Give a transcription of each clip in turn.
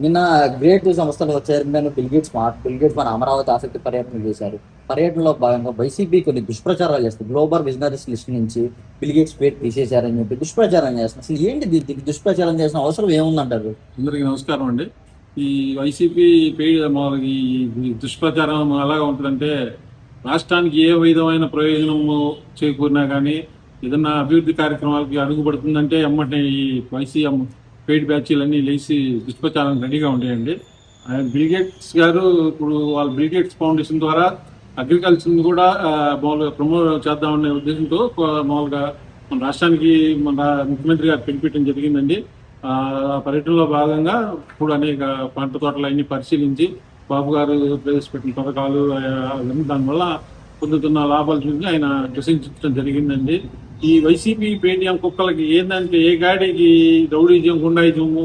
నిన్న గ్రేట్ సంస్థల chairman bill gates మన అమరావతి ఆసక్తి పర్యటన చేశారు. పర్యటనలో భాగంగా వైసీపీ కొన్ని దుష్ప్రచారాలు చేస్తుంది. గ్లోబల్ బిజినెస్ లిస్ట్ నుంచి బిల్ గేట్స్ పేరు తీసేశారని చెప్పి దుష్ప్రచారం చేస్తుంది. అసలు ఏంటి దీనికి దుష్ప్రచారం చేసిన అవసరం ఏముందంటారు? అందరికీ నమస్కారం అండి. ఈ వైసీపీ ఈ దుష్ప్రచారం ఎలాగా ఉంటుందంటే, రాష్ట్రానికి ఏ విధమైన ప్రయోజనము చేకూరినా కానీ ఏదన్నా అభివృద్ధి కార్యక్రమాలకి అడుగుపడుతుందంటే ఎమ్మటే ఈ వైసీఎం పెయిడ్ బ్యాచీలన్నీ లేచి దుష్ప్రచారం రెడీగా ఉంటాయండి. బిల్ గేట్స్ గారు ఇప్పుడు వాళ్ళ బిల్ గేట్స్ ఫౌండేషన్ ద్వారా అగ్రికల్చర్ని కూడా మామూలుగా ప్రమోట్ చేద్దామనే ఉద్దేశంతో మామూలుగా మన రాష్ట్రానికి మన ముఖ్యమంత్రి గారు పిలిపించడం జరిగిందండి. ఆ పర్యటనలో భాగంగా ఇప్పుడు అనేక పంట తోటలు అన్ని పరిశీలించి బాబు గారు ప్రవేశపెట్టిన పథకాలు దానివల్ల పొందుతున్న లాభాలు చూసి ఆయన ప్రశంసించడం జరిగిందండి. ఈ వైసీపీ పేటీఎం కుక్కలకి ఏంటంటే, ఏ గాడికి రౌడీజం గుండాయిజము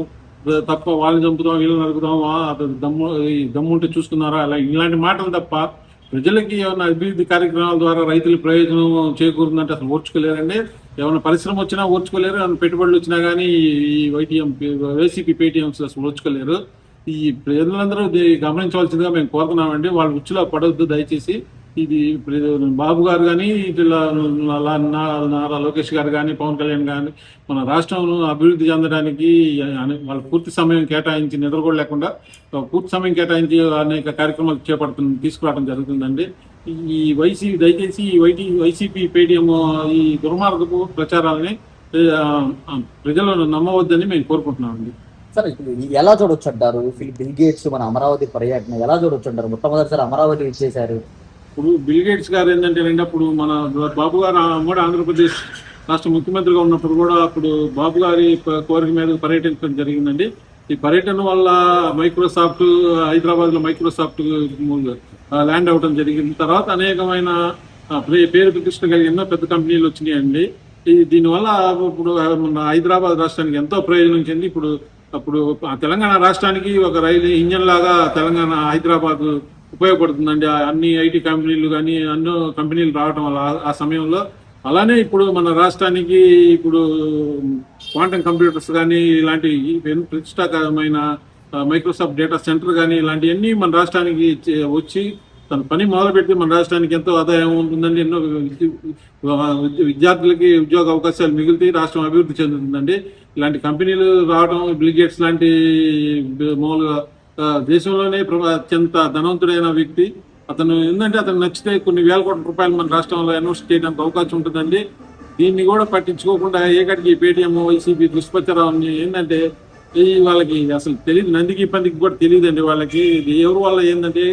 తప్ప వాళ్ళని చంపుదాం వీళ్ళని నరుకుదామా దమ్ముంటే చూసుకున్నారా అలా ఇలాంటి మాటలు తప్ప ప్రజలకి ఏమైనా అభివృద్ధి కార్యక్రమాల ద్వారా రైతుల ప్రయోజనం చేకూరుందంటే అసలు ఓర్చుకోలేరండి. ఏమైనా పరిశ్రమ వచ్చినా ఓర్చుకోలేరు, ఏమైనా పెట్టుబడులు వచ్చినా కానీ ఈ వైసీపీ పేటీఎంస్ అసలు ఓర్చుకోలేరు. ఈ ప్రజలందరూ గమనించవలసిందిగా మేము కోరుతున్నామండి. వాళ్ళ ఉచ్చులో పడవద్దు దయచేసి. ఇది బాబు గారు కానీ నారా లోకేష్ గారు కానీ పవన్ కళ్యాణ్ కానీ మన రాష్ట్రం అభివృద్ధి చెందడానికి వాళ్ళ పూర్తి సమయం కేటాయించి నిద్రగోడు లేకుండా పూర్తి సమయం కేటాయించి అనేక కార్యక్రమాలు తీసుకురావడం జరుగుతుందండి. ఈ దయచేసి వైసీపీ పేటీఎం ఈ దుర్మార్గపు ప్రచారాలని ప్రజలు నమ్మవద్దని మేము కోరుకుంటున్నామండి. సార్, ఇప్పుడు ఎలా చూడొచ్చు అంటారు? బిల్ గేట్స్ మన అమరావతి పర్యటన ఎలా చూడొచ్చు అంటారు? మొట్టమొదటిసారి అమరావతి ఇచ్చేశారు. ఇప్పుడు బిల్ గేట్స్ గారు ఏంటంటే అప్పుడు మన బాబు గారు కూడా ఆంధ్రప్రదేశ్ రాష్ట్ర ముఖ్యమంత్రిగా ఉన్నప్పుడు కూడా అప్పుడు బాబు గారి కోరిక మీద పర్యటించడం జరిగిందండి. ఈ పర్యటన వల్ల మైక్రోసాఫ్ట్ హైదరాబాద్లో మైక్రోసాఫ్ట్ ల్యాండ్ అవడం జరిగింది. తర్వాత అనేకమైన పేరు ప్రతిష్ట కలిగిన ఎన్నో పెద్ద కంపెనీలు వచ్చినాయండి. దీనివల్ల ఇప్పుడు మన హైదరాబాద్ రాష్ట్రానికి ఎంతో ప్రయోజనం చెంది అప్పుడు తెలంగాణ రాష్ట్రానికి ఒక రైలు ఇంజన్ లాగా తెలంగాణ హైదరాబాద్ ఉపయోగపడుతుందండి. అన్ని ఐటీ కంపెనీలు కానీ ఎన్నో కంపెనీలు రావడం వల్ల ఆ సమయంలో. అలానే ఇప్పుడు మన రాష్ట్రానికి ఇప్పుడు క్వాంటమ్ కంప్యూటర్స్ కానీ ఇలాంటి ప్రతిష్టాకరమైన మైక్రోసాఫ్ట్ డేటా సెంటర్ కానీ ఇలాంటివన్నీ మన రాష్ట్రానికి వచ్చి తన పని మొదలుపెట్టి మన రాష్ట్రానికి ఎంతో ఆదాయం ఉంటుందండి. ఎన్నో విద్యార్థులకి ఉద్యోగ అవకాశాలు మిగులుతాయి, రాష్ట్రం అభివృద్ధి చెందుతుందండి. ఇలాంటి కంపెనీలు రావడం, బిల్ గేట్స్ లాంటి మామూలుగా దేశంలోనే అత్యంత ధనవంతుడైన వ్యక్తి అతను ఏంటంటే, అతను నచ్చితే కొన్ని వేల కోట్ల రూపాయలు మన రాష్ట్రంలో ఇన్వెస్ట్ చేయడానికి అవకాశం ఉంటుందండి. దీన్ని కూడా పట్టించుకోకుండా ఏకాడికి పేటీఎం వైసీపీ దుష్ప్రచారం ఏంటంటే వాళ్ళకి అసలు తెలియదు, నందికి పందికి కూడా తెలియదండి వాళ్ళకి. ఎవరు వల్ల ఏంటంటే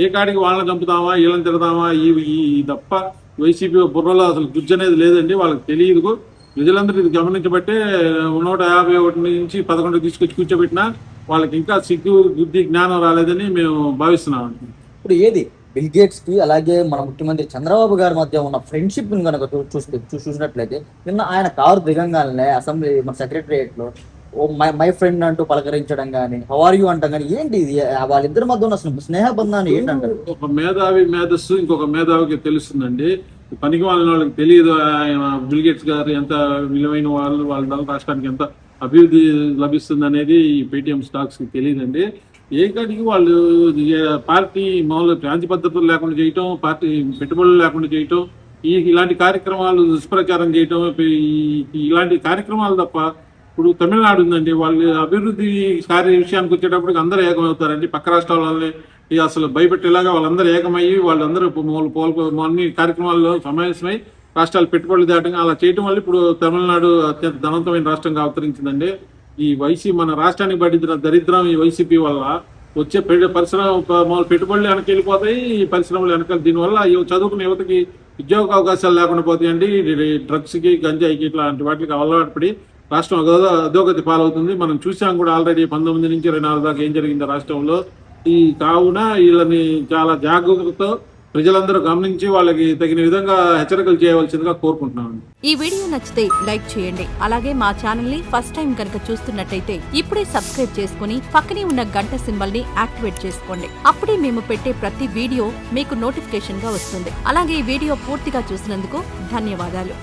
ఏ కాడికి వాళ్ళని చంపుతామా వీళ్ళని తిడతామా ఈ తప్ప వైసీపీ బుర్రలో అసలు గుజ్జు అనేది లేదండి. వాళ్ళకి తెలియదు. ప్రజలందరూ ఇది గమనించబట్టే 151 నుంచి 11 తీసుకొచ్చి కూర్చోబెట్టినా వాళ్ళకి ఇంకా సిగ్గు బుద్ధి జ్ఞానం రాలేదని మేము భావిస్తున్నాం. ఇప్పుడు ఏది బిల్ గేట్స్ కి అలాగే మన ముఖ్యమంత్రి చంద్రబాబు గారి మధ్య ఉన్న ఫ్రెండ్షిప్ కనుక చూసినట్లయితే, నిన్న ఆయన కారు దిగంగానే అసెంబ్లీ మన సెక్రటరియట్ లో మై ఫ్రెండ్ అంటూ పలకరించడం కానీ, హౌ ఆర్ యూ అంటాం కానీ, ఏంటి ఇది? వాళ్ళిద్దరి మధ్య ఉన్న అసలు స్నేహబంధాన్ని ఏంటంటారు? ఒక మేధస్సు ఇంకొక మేధావికి తెలుస్తుందండి. పనికి వాళ్ళకి తెలియదు బిల్ గేట్స్ గారు ఎంత విలువైన వాళ్ళ రాష్ట్రానికి ఎంత అభివృద్ధి లభిస్తుంది అనేది ఈ పేటీఎం స్టాక్స్ కి తెలియదండి. ఏ కాడికి వాళ్ళు పార్టీ మామూలు శాంతి పద్ధతులు లేకుండా చేయటం, పార్టీ పెట్టుబడులు లేకుండా చేయటం, ఇలాంటి కార్యక్రమాలు దుష్ప్రచారం చేయటం, ఇలాంటి కార్యక్రమాలు తప్ప. ఇప్పుడు తమిళనాడు ఉందండి, వాళ్ళు అభివృద్ధి విషయానికి వచ్చేటప్పటికి అందరూ ఏకమవుతారండి. పక్క రాష్ట్రాల వాళ్ళని అసలు భయపెట్టేలాగా వాళ్ళందరూ ఏకమయ్యి వాళ్ళందరూ అన్ని కార్యక్రమాల్లో సమావేశమై రాష్ట్రాలు పెట్టుబడులు దాటంగా అలా చేయటం వల్ల ఇప్పుడు తమిళనాడు అత్యంత ధనవంతమైన రాష్ట్రంగా అవతరించిందండి. మన రాష్ట్రానికి పడిన దరిద్రం ఈ వైసీపీ వల్ల వచ్చే పరిశ్రమ పెట్టుబడులు వెనక్కి వెళ్ళిపోతాయి, ఈ పరిశ్రమలు వెనకాల. దీనివల్ల చదువుకున్న యువతకి ఉద్యోగ అవకాశాలు లేకుండా పోతాయండి. డ్రగ్స్కి, గంజాయికి ఇట్లాంటి వాటికి అలవాటుపడి రాష్ట్రం అధోగతి పాలవుతుంది. మనం చూసాం కూడా ఆల్రెడీ 19 నుంచి 24 దాకా ఏం జరిగిందో రాష్ట్రంలో. కావున వీళ్ళని చాలా జాగ్రత్తతో ప్రజలందరూ గమనించి వాళ్ళకి తగిన విధంగా హెచ్చరికలు చేయవలసిందిగా కోరుకుంటున్నాను. ఈ వీడియో నచ్చితే లైక్ చేయండి. అలాగే మా ఛానల్ ని ఫస్ట్ టైం కనుక చూస్తున్నట్టయితే ఇప్పుడే సబ్స్క్రైబ్ చేసుకుని పక్కనే ఉన్న గంట సింబల్ ని యాక్టివేట్ చేసుకోండి. అప్పుడే మేము పెట్టే ప్రతి వీడియో మీకు నోటిఫికేషన్ గా వస్తుంది. అలాగే ఈ వీడియో పూర్తిగా చూసినందుకు ధన్యవాదాలు.